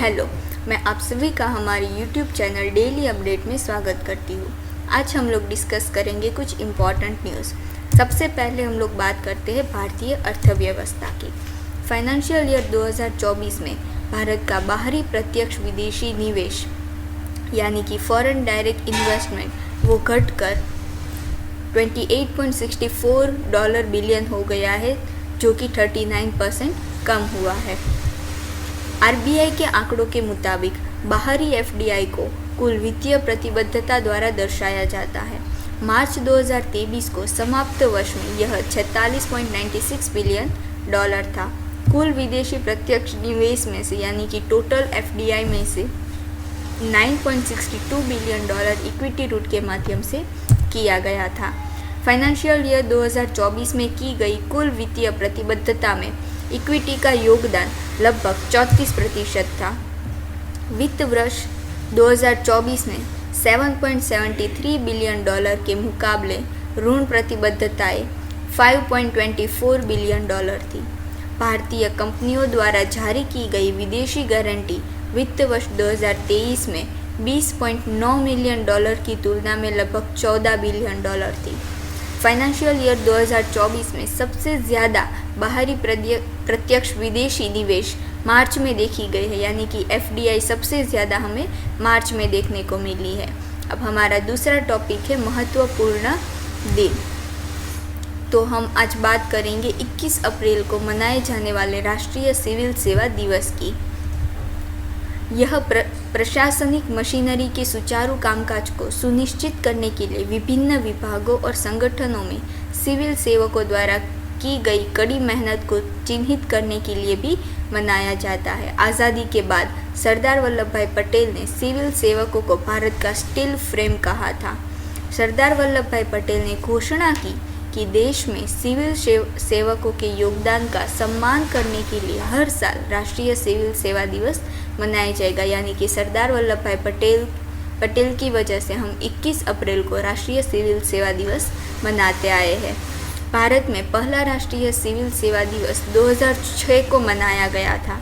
Hello, मैं आप सभी का हमारे YouTube चैनल डेली अपडेट में स्वागत करती हूँ। आज हम लोग डिस्कस करेंगे कुछ इम्पॉर्टेंट न्यूज़। सबसे पहले हम लोग बात करते हैं भारतीय अर्थव्यवस्था की। फाइनेंशियल ईयर 2024 में भारत का बाहरी प्रत्यक्ष विदेशी निवेश यानी कि फॉरेन डायरेक्ट इन्वेस्टमेंट वो घटकर $28.64 बिलियन हो गया है, जो कि 39% कम हुआ है। आरबीआई के आंकड़ों के मुताबिक बाहरी एफडीआई को कुल वित्तीय प्रतिबद्धता द्वारा दर्शाया जाता है। मार्च 2023 को समाप्त वर्ष में यह $46.96 बिलियन था। कुल विदेशी प्रत्यक्ष निवेश में से यानी कि टोटल एफडीआई में से $9.62 बिलियन इक्विटी रूट के माध्यम से किया गया था। फाइनेंशियल ईयर 2024 में की गई कुल वित्तीय प्रतिबद्धता में इक्विटी का योगदान लगभग 34% था। वित्त वर्ष 2024 में $7.73 बिलियन के मुकाबले ऋण प्रतिबद्धताएं $5.24 बिलियन थी। भारतीय कंपनियों द्वारा जारी की गई विदेशी गारंटी वित्त वर्ष 2023 में $20.9 मिलियन की तुलना में लगभग $14 बिलियन थी। फाइनेंशियल ईयर 2024 में सबसे ज़्यादा बाहरी प्रत्यक्ष विदेशी निवेश मार्च में देखी गई है, यानी कि एफडीआई सबसे ज़्यादा हमें मार्च में देखने को मिली है। अब हमारा दूसरा टॉपिक है महत्वपूर्ण दिन। तो हम आज बात करेंगे 21 अप्रैल को मनाए जाने वाले राष्ट्रीय सिविल सेवा दिवस की। यह प्रशासनिक मशीनरी के सुचारू कामकाज को सुनिश्चित करने के लिए विभिन्न विभागों और संगठनों में सिविल सेवकों द्वारा की गई कड़ी मेहनत को चिन्हित करने के लिए भी मनाया जाता है। आज़ादी के बाद सरदार वल्लभ भाई पटेल ने सिविल सेवकों को भारत का स्टील फ्रेम कहा था। सरदार वल्लभ भाई पटेल ने घोषणा की कि देश में सिविल सेवकों के योगदान का सम्मान करने के लिए हर साल राष्ट्रीय सिविल सेवा दिवस मनाया जाएगा, यानी कि सरदार वल्लभ भाई पटेल की वजह से हम 21 अप्रैल को राष्ट्रीय सिविल सेवा दिवस मनाते आए हैं। भारत में पहला राष्ट्रीय सिविल सेवा दिवस 2006 को मनाया गया था।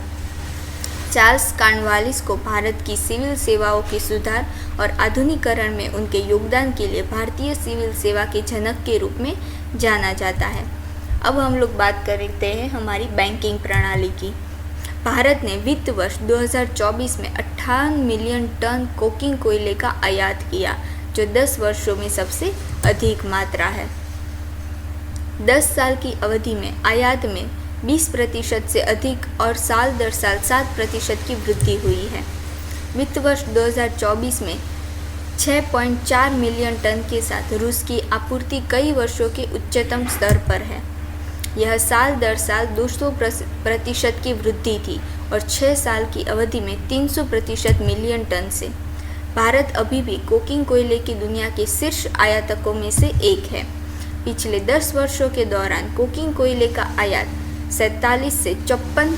चार्ल्स कॉर्नवालिस को भारत की सिविल सेवाओं के सुधार और आधुनिकीकरण में उनके योगदान के लिए भारतीय सिविल सेवा के जनक के रूप में जाना जाता है। अब हम लोग बात करते हैं हमारी बैंकिंग प्रणाली की। भारत ने वित्त वर्ष 2024 में 58 मिलियन टन कोकिंग कोयले का आयात किया, जो 10 वर्षों में सबसे अधिक मात्रा है। 10 साल की अवधि में आयात में 20% से अधिक और साल दर साल 7% की वृद्धि हुई है। वित्त वर्ष 2024 में 6.4 मिलियन टन के साथ रूस की आपूर्ति कई वर्षों के उच्चतम स्तर पर है। यह साल दर साल 200% की वृद्धि थी और 6 साल की अवधि में 300% मिलियन टन से। भारत अभी भी कोकिंग कोयले की दुनिया के शीर्ष आयातकों में से एक है। पिछले 10 वर्षों के दौरान कोकिंग कोयले का आयात 47 से 54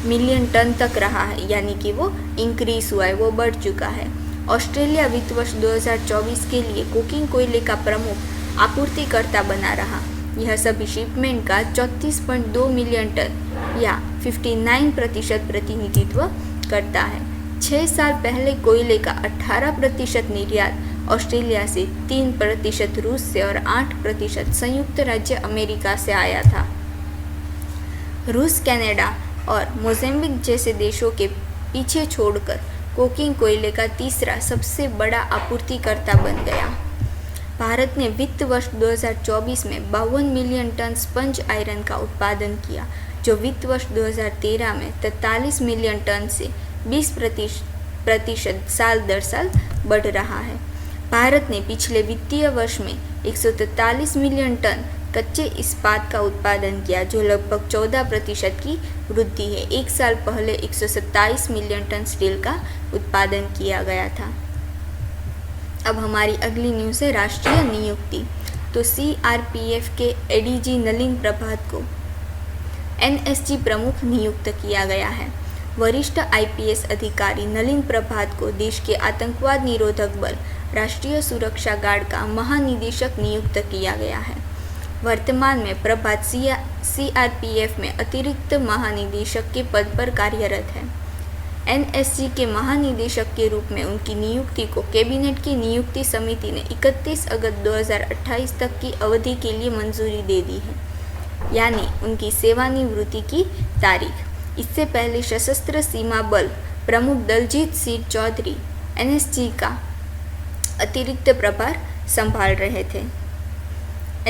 मिलियन टन तक रहा है, यानी कि वो इंक्रीज हुआ है, वो बढ़ चुका है। ऑस्ट्रेलिया वित्त वर्ष 2024 के लिए कोकिंग कोयले का प्रमुख आपूर्तिकर्ता बना रहा। यह सभी शिपमेंट का 34.2 मिलियन टन या 59% प्रतिनिधित्व करता है। 6 साल पहले कोयले का 18% निर्यात ऑस्ट्रेलिया से, 3% रूस से और 8% संयुक्त राज्य अमेरिका से आया था। रूस, कनाडा और मोज़ेम्बिक जैसे देशों के पीछे छोड़कर कोकिंग कोयले का तीसरा सबसे बड़ा आपूर्तिकर्ता बन गया। भारत ने वित्त वर्ष 2024 में 52 मिलियन टन स्पंज आयरन का उत्पादन किया, जो वित्त वर्ष 2013 में 43 मिलियन टन से 20% साल दर साल बढ़ रहा है। भारत ने पिछले वित्तीय वर्ष में 143 मिलियन टन कच्चे इस्पात का उत्पादन किया, जो लगभग 14% की वृद्धि है। एक साल पहले 127 मिलियन टन स्टील का उत्पादन किया गया था। अब हमारी अगली न्यूज़ है राष्ट्रीय नियुक्ति। तो सीआरपीएफ के एडीजी नलिन प्रभात को एनएसजी प्रमुख नियुक्त किया गया है। वरिष्ठ आईपीएस अधिकारी नलिन प्रभात को देश के आतंकवाद निरोधक बल राष्ट्रीय सुरक्षा गार्ड का महानिदेशक नियुक्त किया गया है। वर्तमान में प्रभात सीआरपीएफ में अतिरिक्त महानिदेशक के पद पर कार्यरत है। एनएसजी के महानिदेशक के रूप में उनकी नियुक्ति को कैबिनेट की नियुक्ति समिति ने 31 अगस्त 2028 तक की अवधि के लिए मंजूरी दे दी है, यानी उनकी सेवानिवृत्ति की तारीख। इससे पहले सशस्त्र सीमा बल प्रमुख दलजीत सिंह चौधरी एनएसजी का अतिरिक्त प्रभार संभाल रहे थे।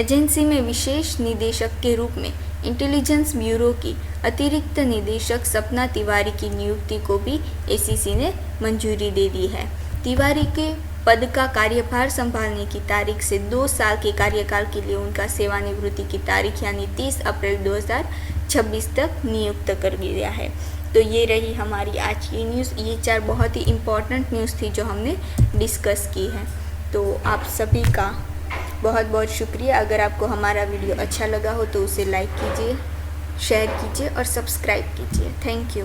एजेंसी में विशेष निदेशक के रूप में इंटेलिजेंस ब्यूरो की अतिरिक्त निदेशक सपना तिवारी की नियुक्ति को भी एसीसी ने मंजूरी दे दी है। तिवारी के पद का कार्यभार संभालने की तारीख से 2 साल के कार्यकाल के लिए उनका सेवानिवृत्ति की तारीख यानी 30 अप्रैल 2026 तक नियुक्त कर दिया है। तो ये रही हमारी आज की न्यूज़। ये 4 बहुत ही इम्पॉर्टेंट न्यूज़ थी जो हमने डिस्कस की है। तो आप सभी का बहुत बहुत शुक्रिया। अगर आपको हमारा वीडियो अच्छा लगा हो तो उसे लाइक कीजिए, शेयर कीजिए और सब्सक्राइब कीजिए। Thank you.